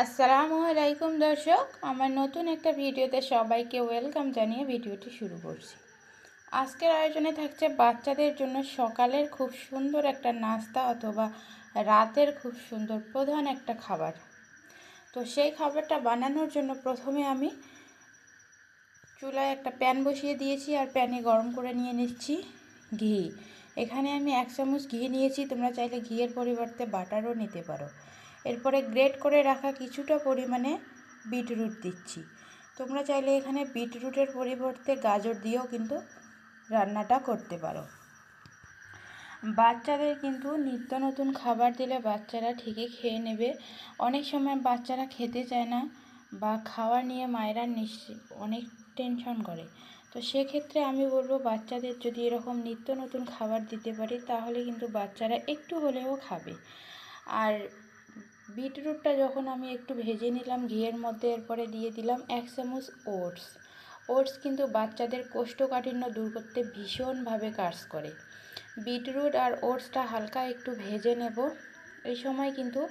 আসসালামু আলাইকুম দর্শক, আমার নতুন একটা ভিডিওতে সবাইকে ওয়েলকাম জানিয়ে ভিডিওটি শুরু করছি। আজকের আয়োজনে থাকছে বাচ্চাদের জন্য সকালের খুব সুন্দর একটা নাস্তা অথবা রাতের খুব সুন্দর প্রধান একটা খাবার। তো সেই খাবারটা বানানোর জন্য প্রথমে আমি চুলায় একটা প্যান বসিয়ে দিয়েছি আর প্যানে গরম করে নিয়ে নিচ্ছি ঘি। এখানে আমি 1 চামচ ঘি নিয়েছি, তোমরা চাইলে ঘিয়ের পরিবর্তে বাটারও নিতে পারো। এরপরে গ্রেট করে রাখা কিছুটা পরিমাণে বিটরুট দিচ্ছি। তোমরা চাইলে এখানে বিটরুটের পরিবর্তে গাজর দিয়েও কিন্তু রান্নাটা করতে পারো। বাচ্চাদের কিন্তু নিত্য নতুন খাবার দিলে বাচ্চারা ঠিকই খেয়ে নেবে। অনেক সময় বাচ্চারা খেতে চায় না বা খাওয়া নিয়ে মায়েরা অনেক টেনশন করে। তো সেক্ষেত্রে আমি বলবো বাচ্চাদের যদি এরকম নিত্য নতুন খাবার দিতে পারি তাহলে কিন্তু বাচ্চারা একটু হলেও খাবে। আর বিটরুটটা যখন আমি একটু ভেজে নিলাম ঘিয়ের মধ্যে, এরপরে দিয়ে দিলাম 1 চামচ ওটস কিন্তু বাচ্চাদের কোষ্ঠকাঠিন্য দূর করতে ভীষণভাবে কাজ করে। বিটরুট আর ওটসটা হালকা একটু ভেজে নেব। এই সময় কিন্তু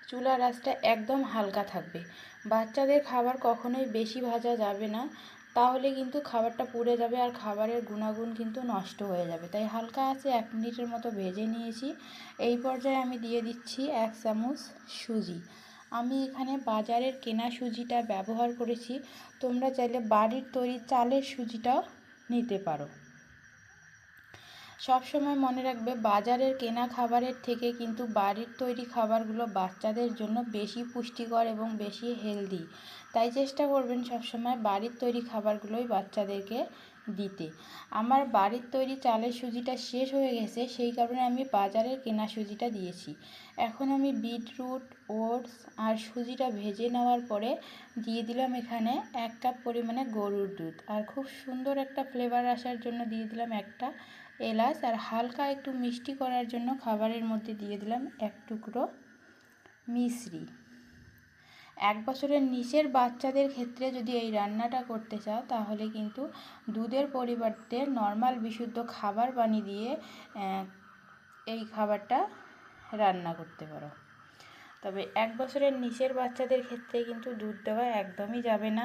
চুলার আঁচটা একদম হালকা থাকবে। বাচ্চাদের খাবার কখনোই বেশি ভাজা যাবে না, তাহলে কিন্তু খাবারটা পুড়ে যাবে আর খাবারের গুণাগুণ কিন্তু নষ্ট হয়ে যাবে। তাই হালকা আঁচে 1 মিনিটের মতো ভেজে নিয়েছি। এই পর্যায়ে আমি দিয়ে দিচ্ছি 1 চামচ সুজি। আমি এখানে বাজারের কেনা সুজিটা ব্যবহার করেছি, তোমরা চাইলে বাড়ির তৈরি চালের সুজিটাও নিতে পারো। সবসময় মনে রাখবে বাজারের কেনা খাবারের থেকে কিন্তু বাড়ির তৈরি খাবারগুলো বাচ্চাদের জন্য বেশি পুষ্টিকর এবং বেশি হেলদি। তাই চেষ্টা করবেন সবসময় বাড়ির তৈরি খাবারগুলোই বাচ্চাদেরকে দিতে। আমার বাড়ির তৈরি চালের সুজিটা শেষ হয়ে গেছে, সেই কারণে আমি বাজারের কেনা সুজিটা দিয়েছি। এখন আমি বিটরুট, ওটস আর সুজিটা ভেজে নেওয়ার পরে দিয়ে দিলাম এখানে 1 কাপ পরিমাণে গরুর দুধ, আর খুব সুন্দর একটা ফ্লেভার আসার জন্য দিয়ে দিলাম একটা এলাচ, আর হালকা একটু মিষ্টি করার জন্য খাবারের মধ্যে দিয়ে দিলাম 1 টুকরো মিশ্রি। 1 বছরের নিচের বাচ্চাদের ক্ষেত্রে যদি এই রান্নাটা করতে চাও তাহলে কিন্তু দুধের পরিবর্তে নর্মাল বিশুদ্ধ খাবার পানি দিয়ে এই খাবারটা রান্না করতে পারো। তবে 1 বছরের নিচের বাচ্চাদের ক্ষেত্রে কিন্তু দুধ দেওয়া একদমই যাবে না।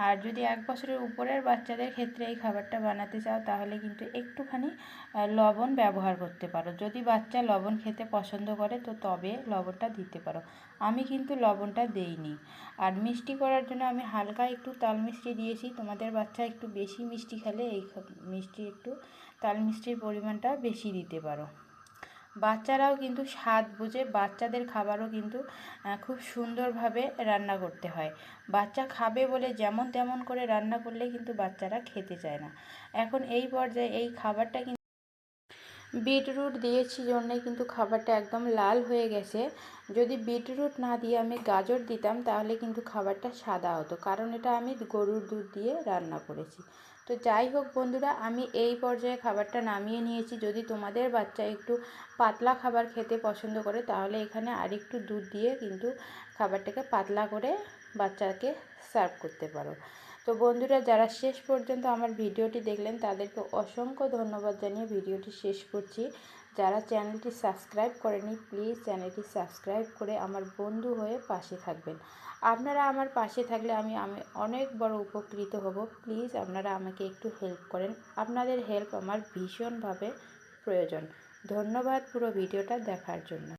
আর যদি 1 বছরের উপরের বাচ্চাদের ক্ষেত্রে এই খাবারটা বানাতে চাও তাহলে কিন্তু একটুখানি লবণ ব্যবহার করতে পারো। যদি বাচ্চা লবণ খেতে পছন্দ করে তো তবে লবণটা দিতে পারো। আমি কিন্তু লবণটা দেইনি। আর মিষ্টি করার জন্য আমি হালকা একটু তাল মিষ্টি দিয়েছি। তোমাদের বাচ্চা একটু বেশি মিষ্টি খেলে এই মিষ্টি একটু তাল মিষ্টির পরিমাণটা বেশি দিতে পারো। বাচ্চারাও কিন্তু স্বাদ বুঝে বাচ্চাদের খাবারও কিন্তু খুব সুন্দরভাবে রান্না করতে হয়। বাচ্চা খাবে বলে যেমন তেমন করে রান্না করলে কিন্তু বাচ্চারা খেতে চায় না। এখন এই পর্যায়ে এই খাবারটা কিন্তু বিটরুট দিয়েছি জন্যে কিন্তু খাবারটা একদম লাল হয়ে গেছে। যদি বিটরুট না দিয়ে আমি গাজর দিতাম তাহলে কিন্তু খাবারটা সাদা হতো, কারণ এটা আমি গরুর দুধ দিয়ে রান্না করেছি। তো যাই হোক বন্ধুরা, আমি এই পর্যায়ে খাবারটা নামিয়ে নিয়েছি। যদি তোমাদের বাচ্চা একটু পাতলা খাবার খেতে পছন্দ করে তাহলে এখানে আরেকটু দুধ দিয়ে কিন্তু খাবারটাকে পাতলা করে বাচ্চাকে সার্ভ করতে পারো। তো বন্ধুরা, যারা শেষ পর্যন্ত আমার ভিডিওটি দেখলেন তাদেরকে অসংখ্য ধন্যবাদ জানিয়ে ভিডিওটি শেষ করছি। যারা চ্যানেলটি সাবস্ক্রাইব করেনি প্লিজ চ্যানেলটি সাবস্ক্রাইব করে আমার বন্ধু হয়ে পাশে থাকবেন। আপনারা আমার পাশে থাকলে আমি অনেক বড় উপকৃত হব। প্লিজ আপনারা আমাকে একটু হেল্প করেন, আপনাদের হেল্প আমার ভীষণভাবে প্রয়োজন। ধন্যবাদ পুরো ভিডিওটা দেখার জন্য।